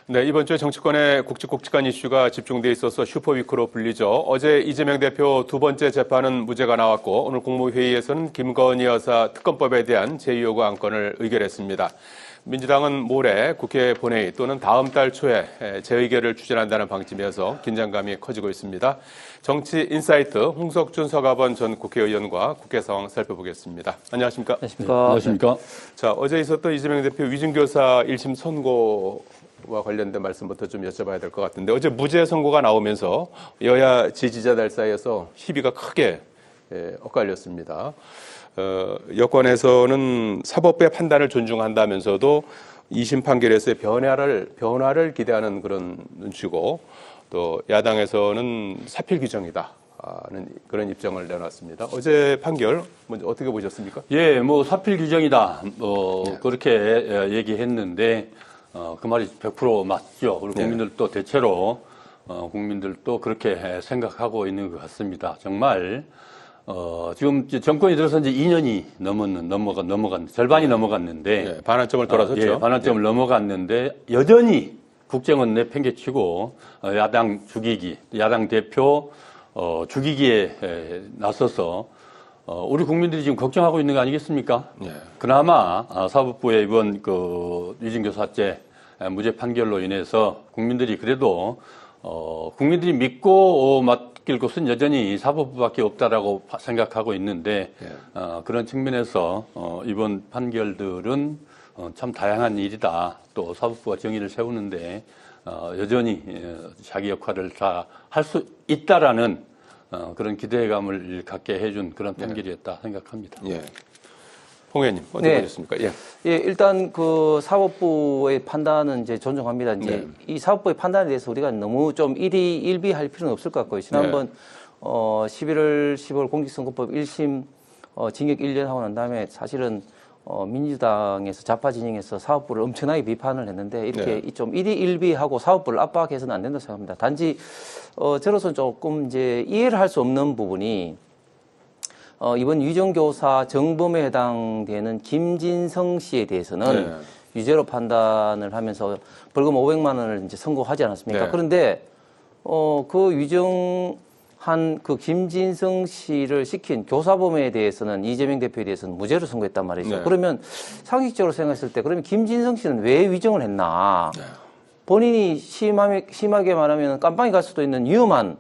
네, 이번 주에 정치권의 굵직굵직한 이슈가 집중돼 있어서 슈퍼위크로 불리죠. 어제 이재명 대표 두 번째 재판은 무죄가 나왔고 오늘 국무회의에서는 김건희 여사 특검법에 대한 제2요구 안건을 의결했습니다. 민주당은 모레 국회 본회의 또는 다음 달 초에 재의결을 추진한다는 방침이어서 긴장감이 커지고 있습니다. 정치인사이트 홍석준 서가번 전 국회의원과 국회 상황 살펴보겠습니다. 안녕하십니까? 안녕하십니까? 자, 어제 있었던 이재명 대표 위증교사 1심 선고와 관련된 말씀부터 좀 여쭤봐야 될 것 같은데 어제 무죄 선고가 나오면서 여야 지지자들 사이에서 시비가 크게 엇갈렸습니다. 여권에서는 사법부의 판단을 존중한다면서도 2심 판결에서의 변화를 기대하는 그런 눈치고 또 야당에서는 사필 규정이다. 는 그런 입장을 내놨습니다. 어제 판결 먼저 어떻게 보셨습니까? 예, 뭐 사필 규정이다. 그렇게 얘기했는데 그 말이 100% 맞죠. 그리고 국민들도 대체로 국민들도 그렇게 생각하고 있는 것 같습니다. 정말 지금 정권이 들어서 이제 2년이 넘어간 절반이 넘어갔는데 반환점을 돌아섰죠. 반환점을 넘어갔는데 여전히 국정은 내팽개치고 야당 죽이기, 야당 대표 죽이기에 나서서 우리 국민들이 지금 걱정하고 있는 거 아니겠습니까? 그나마 사법부의 이번 위증교사죄 무죄 판결로 인해서 국민들이 그래도 국민들이 믿고 맡길 곳은 여전히 사법부밖에 없다라고 생각하고 있는데 그런 측면에서 이번 판결들은 참 다양한 일이다. 또 사법부가 정의를 세우는데 여전히 자기 역할을 다 할 수 있다라는 그런 기대감을 갖게 해준 그런 판결이었다 생각합니다. 홍 의원님 어떻게 보셨습니까? 일단 그 사법부의 판단은 이제 존중합니다. 이제 이 사법부의 판단에 대해서 우리가 너무 좀 일비할 필요는 없을 것 같고요. 지난번 11월 10월 공직선거법 1심 징역 1년 하고 난 다음에 사실은 민주당에서 좌파 진영에서 사법부를 엄청나게 비판을 했는데 이렇게 좀 일희일비하고 사법부를 압박해서는 안 된다고 생각합니다. 단지 저로서는 조금 이제 이해를 할 수 없는 부분이 이번 위정교사 정범에 해당되는 김진성 씨에 대해서는 유죄로 판단을 하면서 벌금 500만 원을 이제 선고하지 않았습니까? 그런데 그 위정한 그 김진성 씨를 시킨 교사범에 대해서는 이재명 대표에 대해서는 무죄로 선고했단 말이죠. 그러면 상식적으로 생각했을 때 그러면 김진성 씨는 왜 위정을 했나? 본인이 심하게 말하면 깜빵이 갈 수도 있는 위험한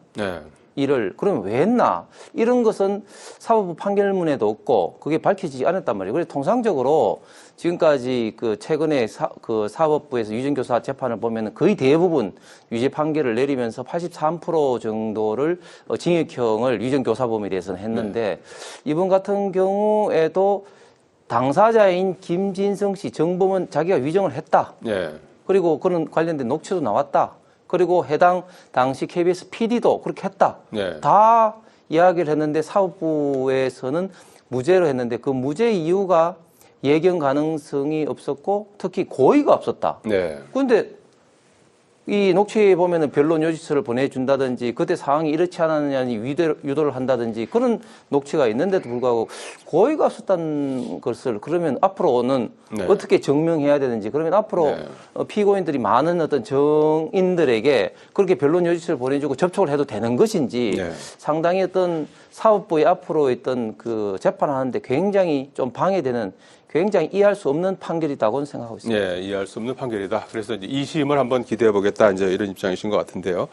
일을 그러면 왜 했나? 이런 것은 사법부 판결문에도 없고 그게 밝혀지지 않았단 말이에요. 그래서 통상적으로 지금까지 그 최근에 사법부에서 위정교사 재판을 보면 거의 대부분 유죄 판결을 내리면서 83% 정도를 징역형을 위정교사범에 대해서는 했는데 이번 같은 경우에도 당사자인 김진성 씨 정범은 자기가 위정을 했다. 그리고 그런 관련된 녹취도 나왔다. 그리고 해당 당시 KBS PD도 그렇게 했다. 다 이야기를 했는데 사법부에서는 무죄로 했는데 그 무죄 이유가 예견 가능성이 없었고 특히 고의가 없었다. 그런데 이 녹취에 보면은 변론 요지서를 보내준다든지 그때 상황이 이렇지 않았느냐니 유도를 한다든지 그런 녹취가 있는데도 불구하고 고의가 없었다는 것을 그러면 앞으로는 어떻게 증명해야 되는지 그러면 앞으로 피고인들이 많은 어떤 정인들에게 그렇게 변론 요지서를 보내주고 접촉을 해도 되는 것인지 상당히 어떤 사법부의 앞으로 있던 그 재판하는데 굉장히 좀 방해되는 굉장히 이해할 수 없는 판결이라고는 생각하고 있습니다. 이해할 수 없는 판결이다. 그래서 이제 2심을 한번 기대해 보겠다. 이제 이런 입장이신 것 같은데요.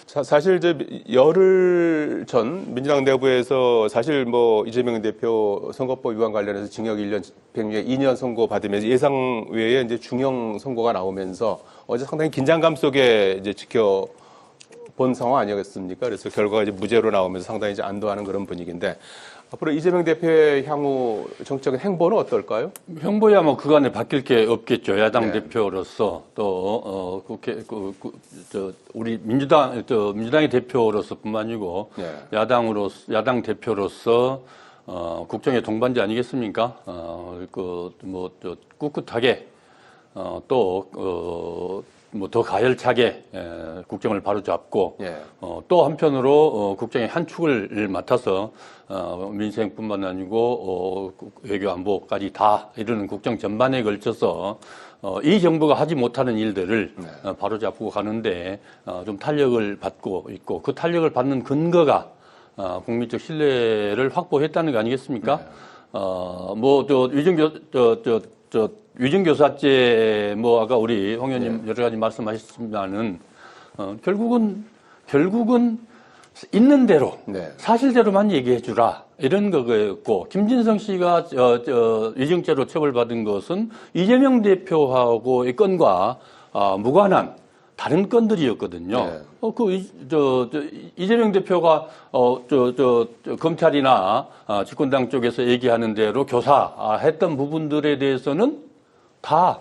사실 이제 열흘 전 민주당 내부에서 사실 뭐 이재명 대표 선거법 위반 관련해서 징역 1년, 징역 2년 선고 받으면서 예상 외에 이제 중형 선고가 나오면서 어제 상당히 긴장감 속에 이제 지켜본 상황 아니었습니까? 그래서 결과가 이제 무죄로 나오면서 상당히 이제 안도하는 그런 분위기인데. 앞으로 이재명 대표의 향후 정치적인 행보는 어떨까요? 행보야 뭐 그간에 바뀔 게 없겠죠. 야당 대표로서 또 우리 민주당의 대표로서뿐만 아니고 야당 대표로서 국정의 동반자 아니겠습니까? 꿋꿋하게 또 뭐 더 가열차게 국정을 바로잡고 예. 또 한편으로 국정의 한 축을 맡아서 민생뿐만 아니고 외교 안보까지 다 이루는 국정 전반에 걸쳐서 이 정부가 하지 못하는 일들을 바로잡고 가는데 좀 탄력을 받고 있고 그 탄력을 받는 근거가 국민적 신뢰를 확보했다는 거 아니겠습니까? 위증교사죄 아까 우리 홍 의원님 여러 가지 말씀하셨지만은 결국은 있는 대로 사실대로만 얘기해 주라 이런 거였고 김진성 씨가 위증죄로 처벌받은 것은 이재명 대표하고의 건과 무관한 다른 건들이었거든요. 이재명 대표가 검찰이나 집권당 쪽에서 얘기하는 대로 교사했던 부분들에 대해서는 다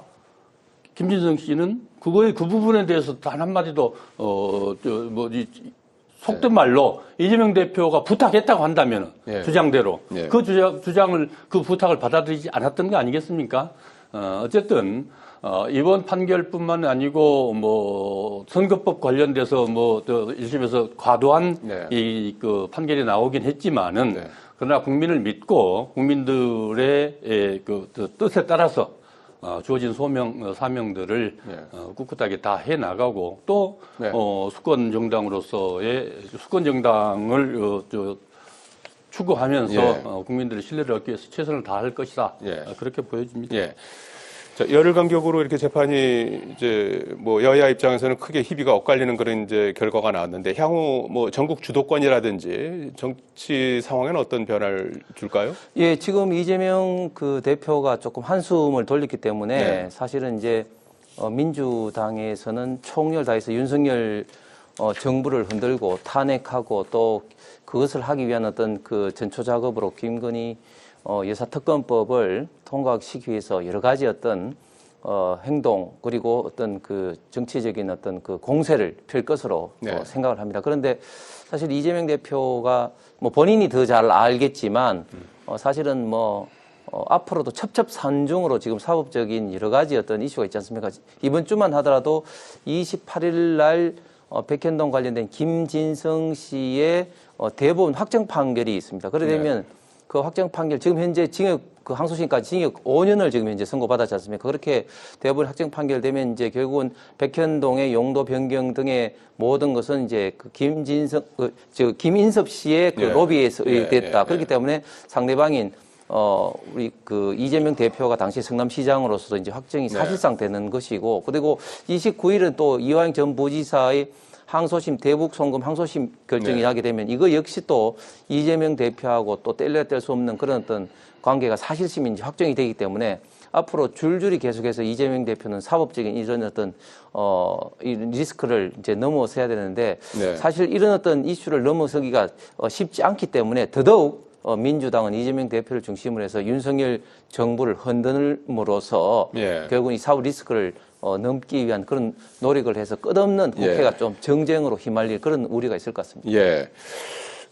김진성 씨는 그 부분에 대해서 단 한마디도 속된 말로 이재명 대표가 부탁했다고 한다면 주장대로 그 주장을 그 부탁을 받아들이지 않았던 거 아니겠습니까? 어쨌든 이번 판결뿐만 아니고 선거법 관련돼서 1심에서 과도한 그 판결이 나오긴 했지만은 그러나 국민을 믿고 국민들의 그 뜻에 따라서 주어진 사명들을 꿋꿋하게 다 해 나가고 또 수권 정당으로서의 수권 정당을 추구하면서 국민들의 신뢰를 얻기 위해서 최선을 다할 것이다. 그렇게 보여집니다. 자, 열흘 간격으로 이렇게 재판이 이제 여야 입장에서는 크게 희비가 엇갈리는 그런 이제 결과가 나왔는데 향후 전국 주도권이라든지 정치 상황에는 어떤 변화를 줄까요? 예, 지금 이재명 그 대표가 조금 한숨을 돌렸기 때문에 사실은 이제 민주당에서는 총력을 다해서 윤석열 정부를 흔들고 탄핵하고 또 그것을 하기 위한 어떤 그 전초 작업으로 김건희 여사특검법을 통과시키기 위해서 여러 가지 어떤 행동 그리고 어떤 그 정치적인 어떤 그 공세를 펼 것으로 생각을 합니다. 그런데 사실 이재명 대표가 본인이 더 잘 알겠지만 사실은 앞으로도 첩첩산중으로 지금 사법적인 여러 가지 어떤 이슈가 있지 않습니까? 이번 주만 하더라도 28일 날 백현동 관련된 김진성 씨의 대법원 확정 판결이 있습니다. 그러게 되면 그 확정 판결 지금 현재 징역 그 항소심까지 징역 5년을 지금 현재 선고받았지 않습니까? 그렇게 대법원 확정 판결되면 이제 결국은 백현동의 용도 변경 등의 모든 것은 이제 그 김인섭 씨의 그 로비에서 됐다. 그렇기 때문에 상대방인 우리 그 이재명 대표가 당시 성남시장으로서 이제 확정이 사실상 되는 것이고 그리고 29일은 또 이화영 전 부지사의 항소심 대북 송금 항소심 결정이 나게 되면 이거 역시 또 이재명 대표하고 또 뗄래야 뗄 수 없는 그런 어떤 관계가 사실심인지 확정이 되기 때문에 앞으로 줄줄이 계속해서 이재명 대표는 사법적인 이런 어떤 이 리스크를 이제 넘어서야 되는데 사실 이런 어떤 이슈를 넘어서기가 쉽지 않기 때문에 더더욱 민주당은 이재명 대표를 중심으로 해서 윤석열 정부를 흔들므로써 결국 이 사법 리스크를 넘기 위한 그런 노력을 해서 끝없는 국회가 좀 정쟁으로 휘말릴 그런 우려가 있을 것 같습니다.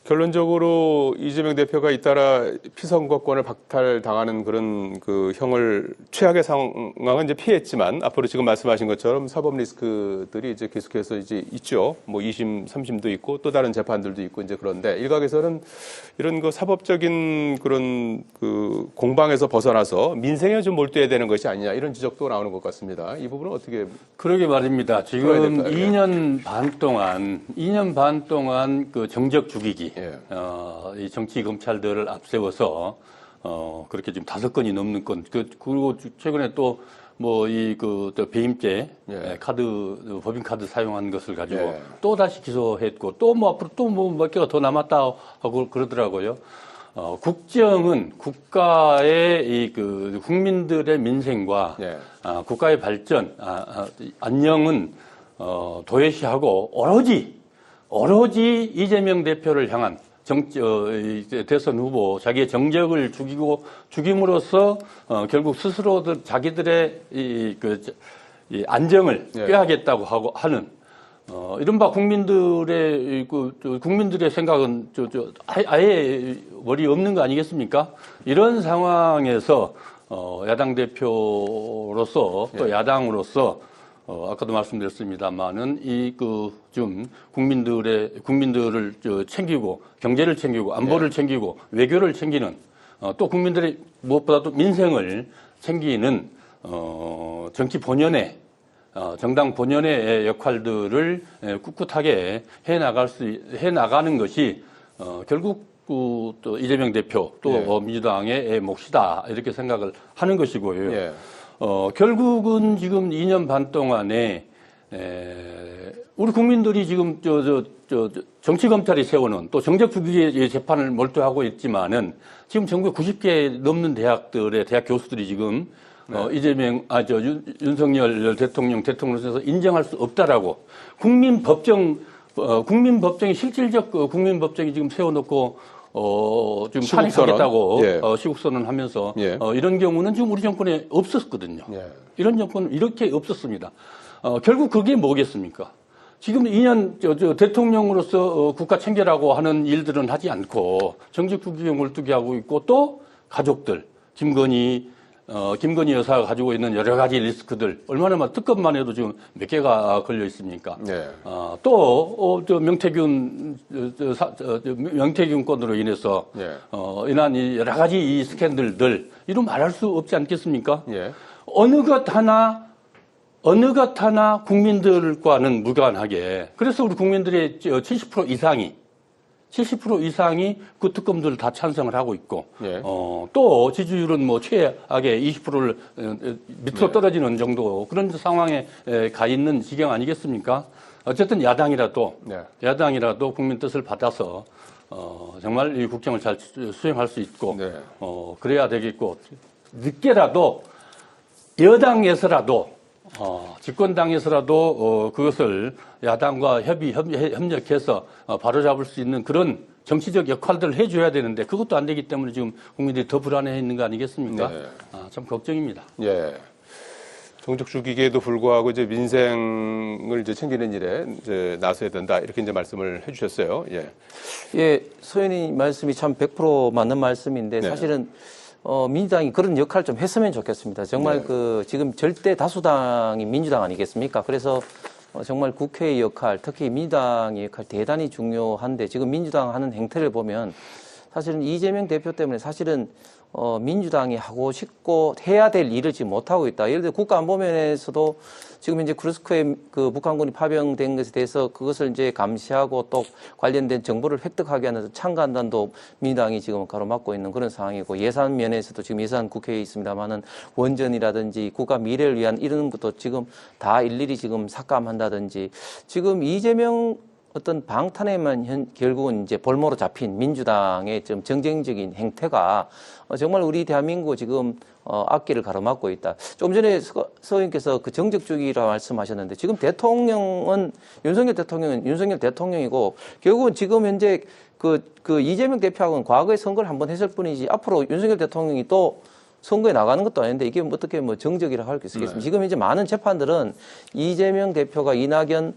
결론적으로 이재명 대표가 잇따라 피선거권을 박탈당하는 그런 그 형을 최악의 상황은 이제 피했지만 앞으로 지금 말씀하신 것처럼 사법 리스크들이 이제 계속해서 이제 있죠. 2심, 3심도 있고 또 다른 재판들도 있고 이제 그런데 일각에서는 이런 그 사법적인 그런 그 공방에서 벗어나서 민생에 좀 몰두해야 되는 것이 아니냐 이런 지적도 나오는 것 같습니다. 이 부분은 어떻게? 그러게 말입니다. 지금 2년 반 동안 그 정적 죽이기. 이 정치 검찰들을 앞세워서 그렇게 지금 5건이 넘는 건 그리고 최근에 또 또 배임죄 카드 법인카드 사용한 것을 가지고 또 다시 기소했고 또 앞으로 또 몇 개가 더 남았다 하고 그러더라고요. 국정은 국가의 그 국민들의 민생과 국가의 발전, 안녕은 도외시하고 오로지 이재명 대표를 향한 대선 후보 자기의 정적을 죽임으로써 결국 스스로들 자기들의 이 안정을 빼앗겠다고 하는 이른바 국민들의 생각은 아예 머리 없는 거 아니겠습니까? 이런 상황에서 야당 대표로서 또 야당으로서 아까도 말씀드렸습니다만은 좀 국민들을 챙기고 경제를 챙기고 안보를 챙기고 외교를 챙기는 또 국민들의 무엇보다도 민생을 챙기는 정치 본연의 정당 본연의 역할들을 꿋꿋하게 해 나가는 것이 결국 또 이재명 대표 또 민주당의 몫이다 이렇게 생각을 하는 것이고요. 예. 결국은 지금 2년 반 동안에 우리 국민들이 지금 정치 검찰이 세우는 또 정적 주기의 재판을 몰두하고 있지만은 지금 전국 90개 넘는 대학들의 대학 교수들이 지금 윤석열 대통령에서 인정할 수 없다라고 국민법정이 실질적 국민법정이 지금 세워놓고 좀 탄핵하겠다고 시국선언 하면서 이런 경우는 지금 우리 정권에 없었거든요. 이런 정권은 이렇게 없었습니다. 결국 그게 뭐겠습니까? 지금 2년 대통령으로서 국가 챙겨라고 하는 일들은 하지 않고 정직 국기에 몰두게 하고 있고 또 가족들 김건희 여사가 가지고 있는 여러 가지 리스크들 얼마나 특검만 해도 지금 몇 개가 걸려 있습니까? 또 명태균 건으로 인해서 인한 여러 가지 이 스캔들들 이런 말할 수 없지 않겠습니까? 어느 것 하나 국민들과는 무관하게 그래서 우리 국민들의 70% 이상이 그 특검들 다 찬성을 하고 있고, 또 지지율은 뭐 최악의 20%를 밑으로 떨어지는 정도 그런 상황에 가 있는 지경 아니겠습니까? 어쨌든 야당이라도 국민 뜻을 받아서, 정말 이 국정을 잘 수행할 수 있고, 그래야 되겠고, 늦게라도 여당에서라도 집권당에서라도 그것을 야당과 협력해서 바로잡을 수 있는 그런 정치적 역할들을 해줘야 되는데 그것도 안 되기 때문에 지금 국민들이 더 불안해 있는 거 아니겠습니까? 참 걱정입니다. 정적 주기에도 불구하고 이제 민생을 이제 챙기는 일에 이제 나서야 된다 이렇게 이제 말씀을 해주셨어요. 소연이 말씀이 참 100% 맞는 말씀인데 사실은. 민주당이 그런 역할을 좀 했으면 좋겠습니다. 정말 지금 절대 다수당이 민주당 아니겠습니까? 그래서 정말 국회의 역할, 특히 민주당의 역할 대단히 중요한데 지금 민주당 하는 행태를 보면 사실은 이재명 대표 때문에 사실은 민주당이 하고 싶고 해야 될 일을 지금 못하고 있다. 예를 들어 국가안보면에서도 지금 이제 크루스크에 그 북한군이 파병된 것에 대해서 그것을 이제 감시하고 또 관련된 정보를 획득하기 위한 참관단도 민주당이 지금 가로막고 있는 그런 상황이고 예산 면에서도 지금 예산 국회에 있습니다만은 원전이라든지 국가 미래를 위한 이런 것도 지금 다 일일이 지금 삭감한다든지 지금 이재명 어떤 방탄에만 결국은 이제 볼모로 잡힌 민주당의 좀 정쟁적인 행태가 정말 우리 대한민국 지금 앞길을 가로막고 있다. 좀 전에 서의원께서 그 정적주의라 말씀하셨는데 지금 윤석열 대통령이고 결국은 지금 현재 그 이재명 대표하고는 과거에 선거를 한번 했을 뿐이지 앞으로 윤석열 대통령이 또 선거에 나가는 것도 아닌데 이게 어떻게 정적이라고 할 수 있겠습니까? 지금 이제 많은 재판들은 이재명 대표가 이낙연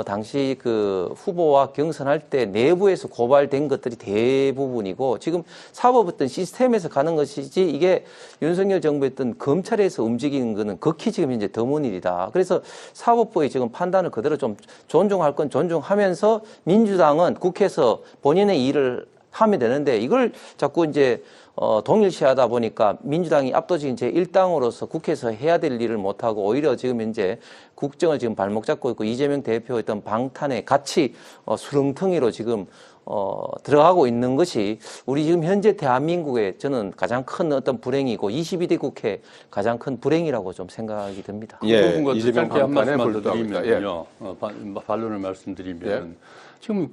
당시 그 후보와 경선할 때 내부에서 고발된 것들이 대부분이고 지금 사법 어떤 시스템에서 가는 것이지 이게 윤석열 정부의 어떤 검찰에서 움직이는 거는 극히 지금 현재 드문 일이다. 그래서 사법부의 지금 판단을 그대로 좀 존중할 건 존중하면서 민주당은 국회에서 본인의 일을 하면 되는데 이걸 자꾸 이제 동일시하다 보니까 민주당이 압도적인 제1당으로서 국회에서 해야 될 일을 못하고 오히려 지금 현재 국정을 지금 발목 잡고 있고 이재명 대표의 어떤 방탄에 같이 수렁텅이로 지금 들어가고 있는 것이 우리 지금 현재 대한민국의 저는 가장 큰 어떤 불행이고 22대 국회 가장 큰 불행이라고 좀 생각이 듭니다. 이재명 짧게 한 말씀만 더 드리면요. 반론을 말씀드리면 지금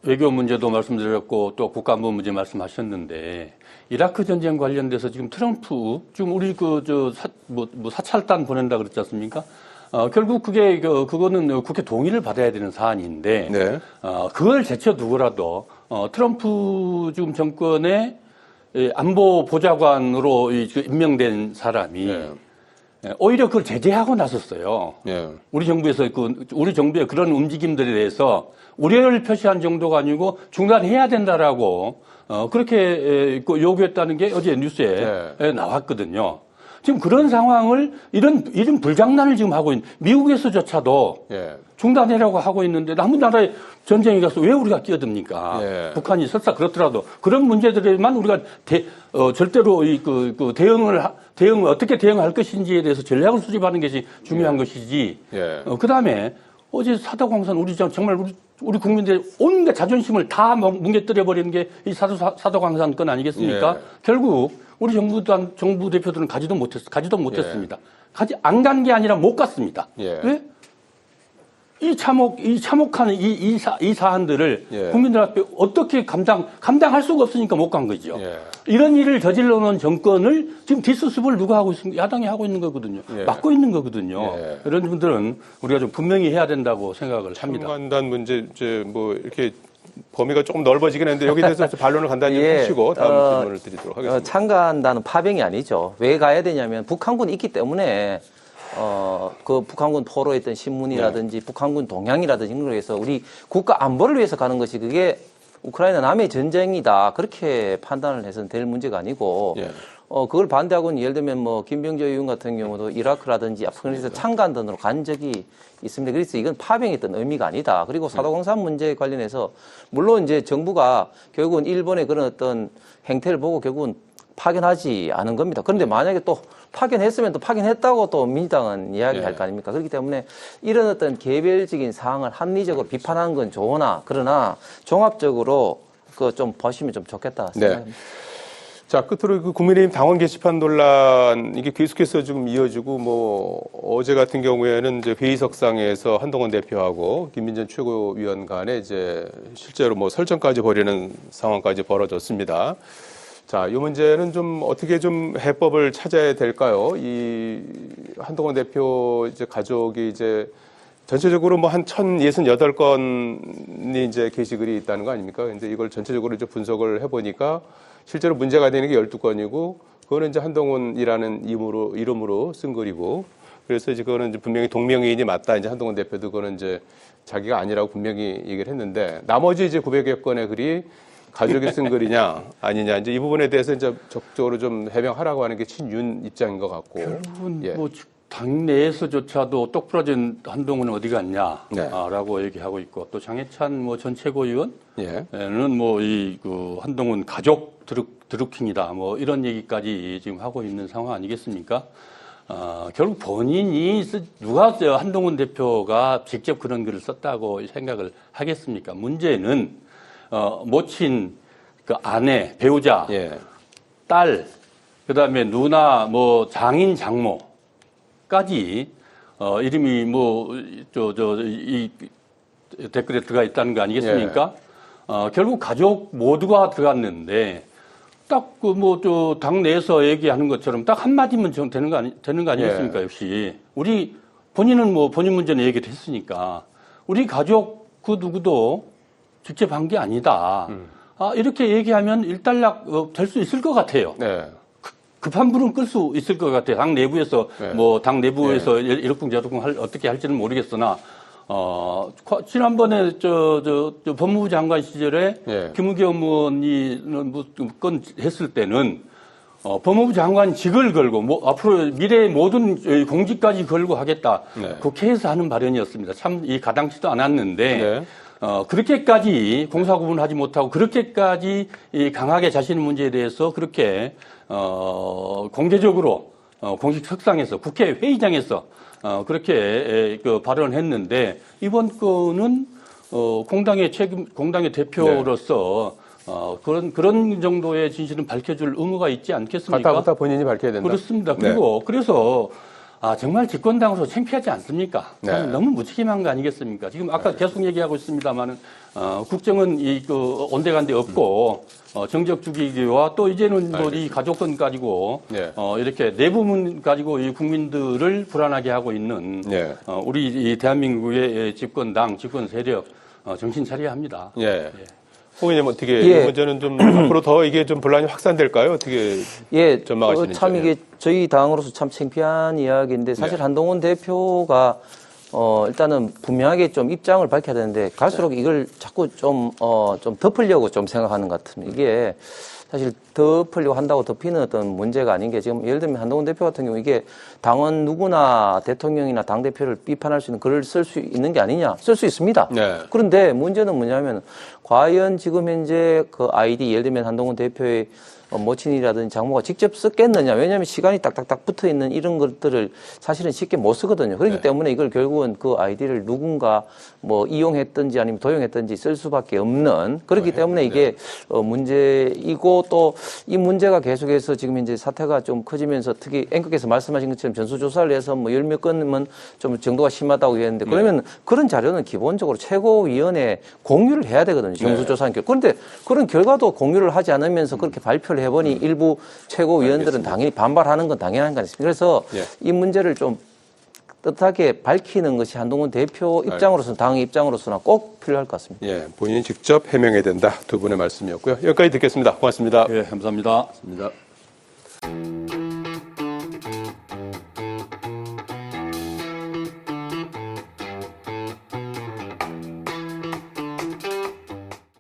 외교 문제도 말씀드렸고 또 국가안보 문제 말씀하셨는데 이라크 전쟁 관련돼서 지금 트럼프 지금 우리 사찰단 보낸다 그랬지 않습니까? 결국 그거는 국회 동의를 받아야 되는 사안인데 그걸 제쳐두고라도 트럼프 지금 정권의 안보 보좌관으로 임명된 사람이 오히려 그걸 제재하고 나섰어요. 우리 정부의 그런 움직임들에 대해서 우려를 표시한 정도가 아니고 중단해야 된다라고 그렇게 요구했다는 게 어제 뉴스에 나왔거든요. 지금 그런 상황을 이런 불장난을 지금 하고 있는 미국에서조차도 예. 중단해라고 하고 있는데 남은 나라에 전쟁에 가서 왜 우리가 끼어듭니까? 예. 북한이 설사 그렇더라도 그런 문제들에만 우리가 절대로 대응을 어떻게 대응할 것인지에 대해서 전략을 수립하는 것이 중요한 것이지. 예. 그다음에 어제 사도광산 정말 우리 국민들의 온갖 자존심을 다 뭉개뜨려 버리는 게 이 사도광산 건 아니겠습니까? 예. 결국 우리 정부 대표들은 가지도 못했습니다. 안 간 게 아니라 못 갔습니다. 예. 왜? 이 참혹한 이 사안들을 예. 국민들 앞에 어떻게 감당할 수가 없으니까 못 간 거죠. 예. 이런 일을 저질러 놓은 정권을 지금 뒷수습을 누가 하고 있습니까? 야당이 하고 있는 거거든요. 예. 막고 있는 거거든요. 예. 이런 분들은 우리가 좀 분명히 해야 된다고 생각을 합니다. 참관단 문제 이제 뭐 이렇게 범위가 조금 넓어지긴 했는데 여기 대해서 반론을 간단히 예. 하시고 다음 질문을 드리도록 하겠습니다. 참가한다는 파병이 아니죠. 왜 가야 되냐면 북한군이 있기 때문에 그 북한군 포로했던 신문이라든지 북한군 동향이라든지 이런 거에서 우리 국가 안보를 위해서 가는 것이 그게 우크라이나 남의 전쟁이다. 그렇게 판단을 해서는 될 문제가 아니고 예. 그걸 반대하고는 예를 들면 뭐 김병조 의원 같은 경우도 이라크라든지 아프간에서 참가한단으로 간 적이 있습니다. 그래서 이건 파병의 어떤 의미가 아니다. 그리고 사도광산 문제에 관련해서 물론 이제 정부가 결국은 일본의 그런 어떤 행태를 보고 결국은 파견하지 않은 겁니다. 그런데 만약에 또 파견했으면 또 파견했다고 또 민주당은 이야기할 거 아닙니까? 그렇기 때문에 이런 어떤 개별적인 사항을 합리적으로 비판하는 건 좋으나 그러나 종합적으로 그 좀 보시면 좀 좋겠다 생각합니다. 자, 끝으로 그 국민의힘 당원 게시판 논란 이게 계속해서 지금 이어지고 뭐 어제 같은 경우에는 이제 회의석상에서 한동훈 대표하고 김민전 최고위원 간에 이제 실제로 뭐 설전까지 벌이는 상황까지 벌어졌습니다. 자, 이 문제는 좀 어떻게 좀 해법을 찾아야 될까요? 이 한동훈 대표 이제 가족이 이제 전체적으로 뭐 한 1,068건이 이제 게시글이 있다는 거 아닙니까? 근데 이걸 전체적으로 이제 분석을 해보니까 실제로 문제가 되는 게 12건이고, 그거는 이제 한동훈이라는 이름으로 쓴 글이고, 그래서 이제 그거는 이제 분명히 동명이인이 맞다. 이제 한동훈 대표도 그거는 이제 자기가 아니라고 분명히 얘기를 했는데, 나머지 이제 900여 건의 글이 가족이 쓴 글이냐, 아니냐, 이제 이 부분에 대해서 이제 적극적으로 좀 해명하라고 하는 게 친윤 입장인 것 같고. 결국은 예. 뭐 당내에서조차도 똑 부러진 한동훈은 어디 갔냐, 네. 라고 얘기하고 있고, 또 장해찬 뭐 전 최고위원, 예. 는 뭐 그 한동훈 가족 드루킹이다 뭐 이런 얘기까지 지금 하고 있는 상황 아니겠습니까? 결국 본인이 누가 한동훈 대표가 직접 그런 글을 썼다고 생각을 하겠습니까? 문제는 모친 그 아내, 배우자, 예. 딸, 그다음에 누나, 뭐 장인, 장모까지 이름이 뭐 이 댓글에 들어가 있다는 거 아니겠습니까? 결국 가족 모두가 들어갔는데 딱 그 뭐 당 내에서 얘기하는 것처럼 딱 한마디면 되는 거 아니겠습니까? 예. 역시 우리 본인은 뭐 본인 문제는 얘기를 했으니까 우리 가족 그 누구도 직접 한 게 아니다. 이렇게 얘기하면 일단락 될 수 있을 것 같아요. 네. 급한 불은 끌 수 있을 것 같아요. 당 내부에서 네. 뭐 당 내부에서 이러쿵저러쿵 어떻게 할지는 모르겠으나 지난번에 법무부 장관 시절에 예. 김우겸 의원이 건 했을 때는 법무부 장관직을 걸고 뭐 앞으로 미래의 모든 공직까지 걸고 하겠다. 네. 국회에서 하는 발언이었습니다. 참 이 가당치도 않았는데 네. 그렇게까지 공사 구분하지 못하고 그렇게까지 강하게 자신의 문제에 대해서 그렇게 공개적으로 공식 석상에서 국회 회의장에서 그렇게 그 발언을 했는데 이번 건은 공당의 대표로서 그런 정도의 진실은 밝혀줄 의무가 있지 않겠습니까? 가타부터 본인이 밝혀야 된다. 그렇습니다. 네. 그래서 정말 집권당으로서 창피하지 않습니까? 네. 참 너무 무책임한 거 아니겠습니까? 지금 아까 계속 얘기하고 있습니다만은 국정은 온데간데 없고 정적 주기와 또 이제는 뭐 이 가족권 가지고 네. 이렇게 내부문 가지고 이 국민들을 불안하게 하고 있는 네. 우리 이 대한민국의 집권당 집권 세력 정신 차려야 합니다. 예. 홍의님 어떻게 예. 이 문제는 좀 앞으로 더 이게 좀 분란이 확산될까요? 어떻게 예, 전망하시는지? 참 이게 저희 당으로서 참 창피한 이야기인데 사실 네. 한동훈 대표가 일단은 분명하게 좀 입장을 밝혀야 되는데 갈수록 이걸 자꾸 좀 덮으려고 좀 생각하는 것 같습니다. 이게 사실 덮으려고 한다고 덮이는 어떤 문제가 아닌 게 지금 예를 들면 한동훈 대표 같은 경우 이게 당원 누구나 대통령이나 당대표를 비판할 수 있는 글을 쓸 수 있는 게 아니냐. 쓸 수 있습니다. 네. 그런데 문제는 뭐냐면 과연 지금 현재 그 아이디 예를 들면 한동훈 대표의 모친이라든지 장모가 직접 썼겠느냐. 왜냐하면 시간이 딱딱딱 붙어 있는 이런 것들을 사실은 쉽게 못 쓰거든요. 그렇기 네. 때문에 이걸 결국은 그 아이디를 누군가 뭐 이용했든지 아니면 도용했든지 쓸 수밖에 없는 그렇기 때문에 이게 문제이고 또 이 문제가 계속해서 지금 이제 사태가 좀 커지면서 특히 앵커께서 말씀하신 것처럼 전수조사를 해서 뭐 10몇 건은 좀 정도가 심하다고 했는데 그러면 그런 자료는 기본적으로 최고위원회에 공유를 해야 되거든요. 전수조사한 결과. 그런데 그런 결과도 공유를 하지 않으면서 그렇게 발표를 해보니 일부 최고위원들은 당연히 반발하는 건 당연한 거 아닙니까? 그래서 이 문제를 좀 뜻하게 밝히는 것이 한동훈 대표 입장으로서는 당 입장으로서는 꼭 필요할 것 같습니다. 예, 본인이 직접 해명해야 된다. 두 분의 말씀이었고요. 여기까지 듣겠습니다. 고맙습니다. 예, 감사합니다. 고맙습니다.